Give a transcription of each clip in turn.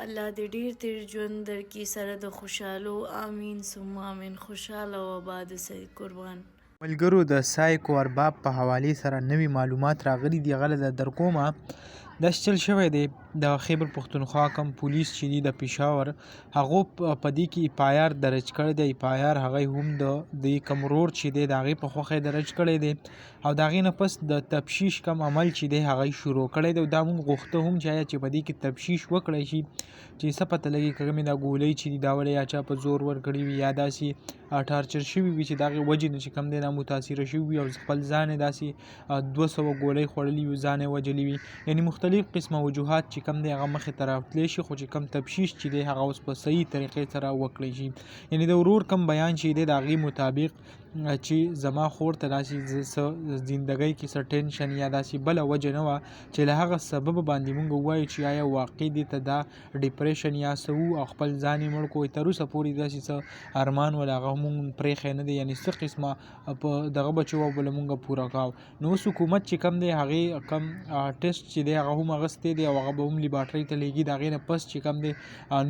الله دې ډېر تیر ژوند درکړي سره د خوشحالو. آمین ثم آمین. خوشحاله او آباد اوسئ. قربان. ملګرو د سایکو ارباب په حوالې سره نوي معلومات راغلي دي، هغه له در کومه. دا چل شوی دی د خیبر پښتونخوا کم پولیس چې دی د پېښور، هغو په دې کې اف آی آر درج کړی دی. اف آی آر هغه هم د کم رور چې دی د هغې په خوښه درج کړی دی، او د هغې نه پس د تفتیش کم عمل چې دی هغه شروع کړی دی. دا موږ غوښته هم چې په دې کې تفتیش وکړی شي چې څه پته لګي که کومې دا ګولۍ چې دي دا ولې یا چا په زور ورکړي وي یا داسې ټارچر شوي وي چې د هغې وجې نه چې کوم دی دا متاثره شوي وي او خپل ځان یې داسې 200 ګولۍ خوړلي وي، ځان یې وژلی وي. یعنې مختلف قسمه وجوهات چې کوم دی هغه مخې ته راتلی شي، خو چې کوم تفتیش چې دی هغه اوس په صحیح طریقې سره وکړی شي. یعنې د ورور کوم بیان چې دی د هغې مطابق چې زما خور ته داسې څه زندګۍ کې څه ټینشن یا داسې بله وجه نه وه چې له هغه سبب باندې موږ ووایو چې آیا واقع دې ته دا ډپریشن یا څه وو او خپل ځان یې مړ کړو. تر اوسه پورې داسې څه ارمان ول هغه موږ پرېښی نه دی، یعنې څه قسمه په دغه بچو او بله موږ پوره کاو. نو اوس حکومت چې کم دی هغې کم ټیسټ چې دی هغه هم اخیستی دی او هغه به هم لیبارټرۍ ته لیږي. د هغې نه پس چې کم دی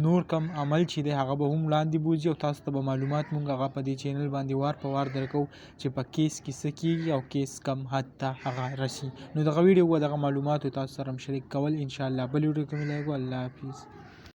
نور کم عمل چې دی هغه به هم وړاندې بوځي او تاسو ته به معلومات موږ هغه په دې چینل باندې وار په وار درکو چې په کیس کې څه کېږي او کیس کم حد ته هغه رسي. نو دغه ویډیو و دغه معلوماتو تاسو سره هم شریک کول انشاءالله. بل ویډیو کې ملاقات. الله حافظ.